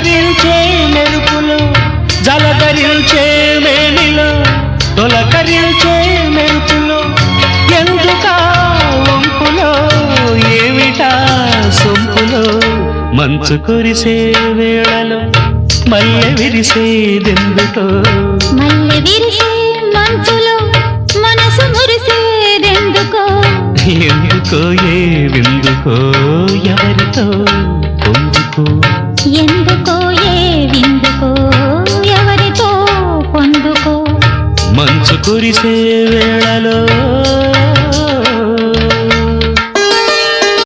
పులకరించే మెరుపులో జలధరించే మేనిలో తొలకరించే మెరుపులో ఎందుకా వంపులో ఏమిటా సొంపులో మంచు కురిసే వేళలో మల్లె విరిసేదెందుకో మల్లె విరిసే మంచులో మనసు మురిసేదెందుకో ఎందుకో ఏ విందుకో ఎవరితో పొందుకో ఎందుకో ఏ విందుకో ఎవరితో పొందుకో మంచు కురిసే వేళలో